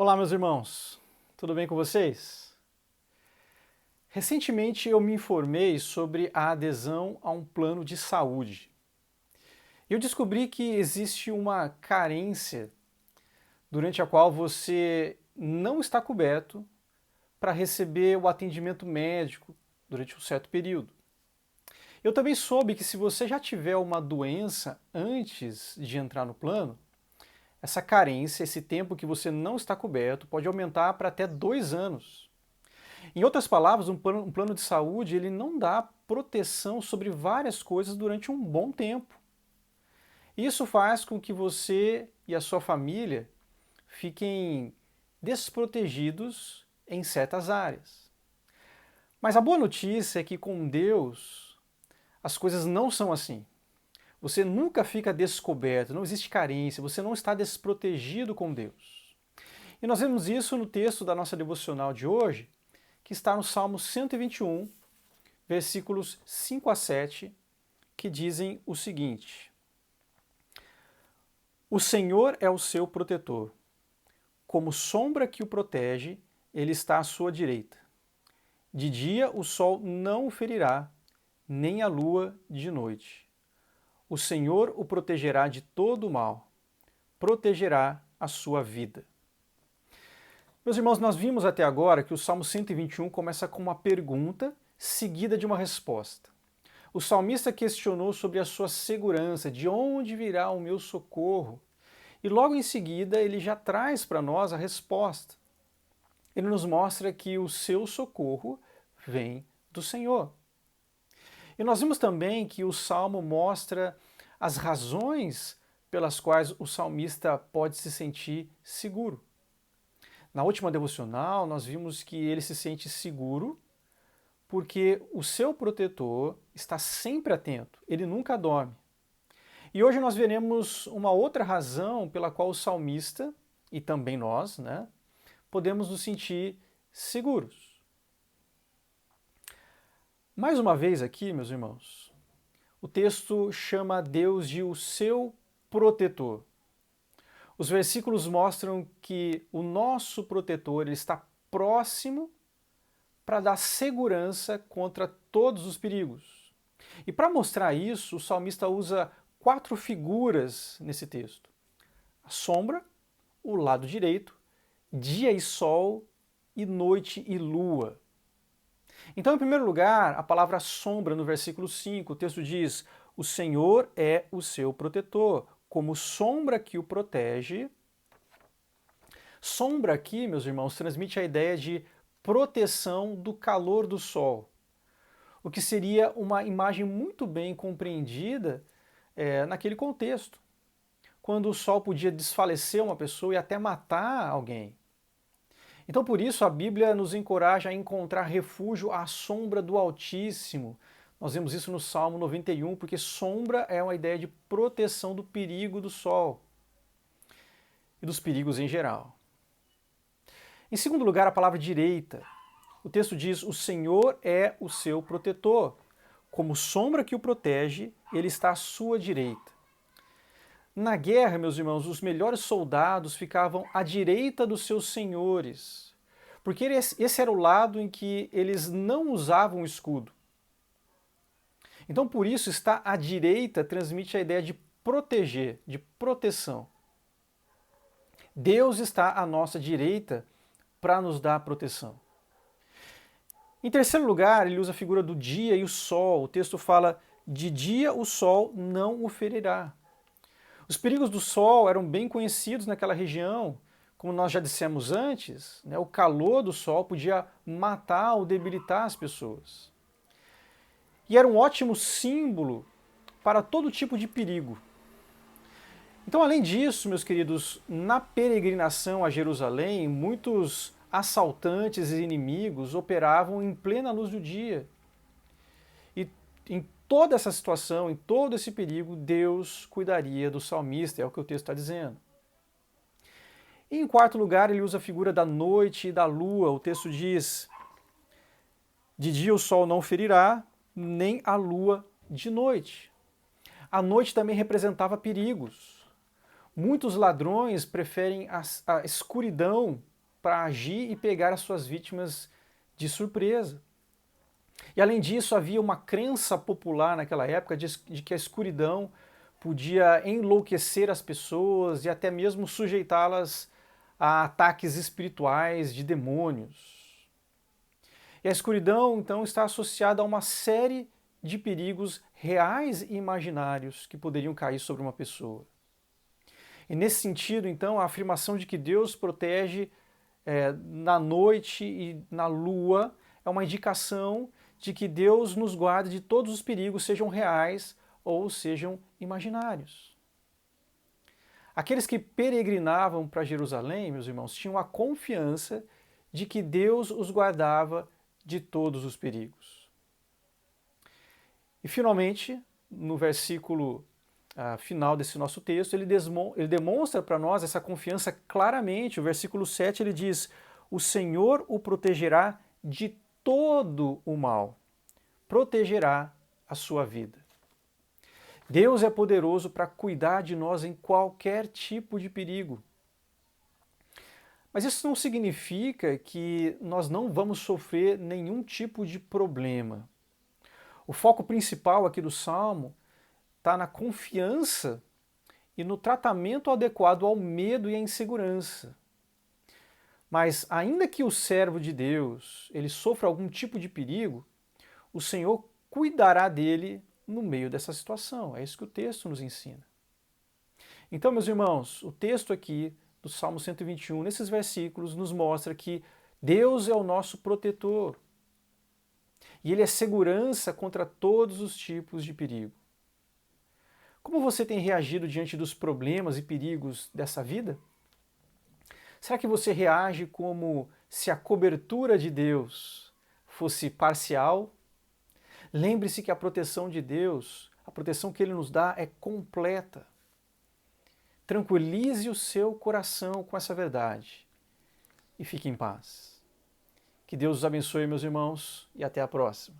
Olá, meus irmãos, tudo bem com vocês? Recentemente eu me informei sobre a adesão a um plano de saúde. Eu descobri que existe uma carência durante a qual você não está coberto para receber o atendimento médico durante um certo período. Eu também soube que se você já tiver uma doença antes de entrar no plano, essa carência, esse tempo que você não está coberto, pode aumentar para até 2 anos. Em outras palavras, um plano de saúde ele não dá proteção sobre várias coisas durante um bom tempo. Isso faz com que você e a sua família fiquem desprotegidos em certas áreas. Mas a boa notícia é que com Deus as coisas não são assim. Você nunca fica descoberto, não existe carência, você não está desprotegido com Deus. E nós vemos isso no texto da nossa devocional de hoje, que está no Salmo 121, versículos 5 a 7, que dizem o seguinte: O Senhor é o seu protetor. Como sombra que o protege, ele está à sua direita. De dia o sol não o ferirá, nem a lua de noite. O Senhor o protegerá de todo o mal, protegerá a sua vida. Meus irmãos, nós vimos até agora que o Salmo 121 começa com uma pergunta seguida de uma resposta. O salmista questionou sobre a sua segurança, de onde virá o meu socorro? E logo em seguida ele já traz para nós a resposta. Ele nos mostra que o seu socorro vem do Senhor. E nós vimos também que o Salmo mostra as razões pelas quais o salmista pode se sentir seguro. Na última devocional, nós vimos que ele se sente seguro porque o seu protetor está sempre atento, ele nunca dorme. E hoje nós veremos uma outra razão pela qual o salmista, e também nós, podemos nos sentir seguros. Mais uma vez aqui, meus irmãos, o texto chama Deus de o seu protetor. Os versículos mostram que o nosso protetor ele está próximo para dar segurança contra todos os perigos. E para mostrar isso, o salmista usa 4 figuras nesse texto: a sombra, o lado direito, dia e sol, e noite e lua. Então, em primeiro lugar, a palavra sombra no versículo 5, o texto diz: O Senhor é o seu protetor, como sombra que o protege. Sombra aqui, meus irmãos, transmite a ideia de proteção do calor do sol, o que seria uma imagem muito bem compreendida naquele contexto, quando o sol podia desfalecer uma pessoa e até matar alguém. Então, por isso, a Bíblia nos encoraja a encontrar refúgio à sombra do Altíssimo. Nós vemos isso no Salmo 91, porque sombra é uma ideia de proteção do perigo do sol e dos perigos em geral. Em segundo lugar, a palavra direita. O texto diz: O Senhor é o seu protetor. Como sombra que o protege, ele está à sua direita. Na guerra, meus irmãos, os melhores soldados ficavam à direita dos seus senhores, porque esse era o lado em que eles não usavam escudo. Então, por isso, estar à direita transmite a ideia de proteger, de proteção. Deus está à nossa direita para nos dar proteção. Em terceiro lugar, ele usa a figura do dia e o sol. O texto fala: de dia o sol não o ferirá. Os perigos do sol eram bem conhecidos naquela região. Como nós já dissemos antes, o calor do sol podia matar ou debilitar as pessoas. E era um ótimo símbolo para todo tipo de perigo. Então, além disso, meus queridos, na peregrinação a Jerusalém, muitos assaltantes e inimigos operavam em plena luz do dia. E em toda essa situação, em todo esse perigo, Deus cuidaria do salmista, é o que o texto está dizendo. E em quarto lugar, ele usa a figura da noite e da lua. O texto diz: de dia o sol não ferirá, nem a lua de noite. A noite também representava perigos. Muitos ladrões preferem a escuridão para agir e pegar as suas vítimas de surpresa. E além disso, havia uma crença popular naquela época de que a escuridão podia enlouquecer as pessoas e até mesmo sujeitá-las a ataques espirituais de demônios. E a escuridão, então, está associada a uma série de perigos reais e imaginários que poderiam cair sobre uma pessoa. E nesse sentido, então, a afirmação de que Deus protege na noite e na lua é uma indicação de que Deus nos guarda de todos os perigos, sejam reais ou sejam imaginários. Aqueles que peregrinavam para Jerusalém, meus irmãos, tinham a confiança de que Deus os guardava de todos os perigos. E finalmente, no versículo final desse nosso texto, ele demonstra para nós essa confiança claramente. O versículo 7 ele diz: o Senhor o protegerá de todo o mal, protegerá a sua vida. Deus é poderoso para cuidar de nós em qualquer tipo de perigo. Mas isso não significa que nós não vamos sofrer nenhum tipo de problema. O foco principal aqui do Salmo está na confiança e no tratamento adequado ao medo e à insegurança. Mas ainda que o servo de Deus ele sofra algum tipo de perigo, o Senhor cuidará dele no meio dessa situação. É isso que o texto nos ensina. Então, meus irmãos, o texto aqui do Salmo 121, nesses versículos, nos mostra que Deus é o nosso protetor. E Ele é segurança contra todos os tipos de perigo. Como você tem reagido diante dos problemas e perigos dessa vida? Será que você reage como se a cobertura de Deus fosse parcial? Lembre-se que a proteção de Deus, a proteção que Ele nos dá é completa. Tranquilize o seu coração com essa verdade e fique em paz. Que Deus os abençoe, meus irmãos, e até a próxima.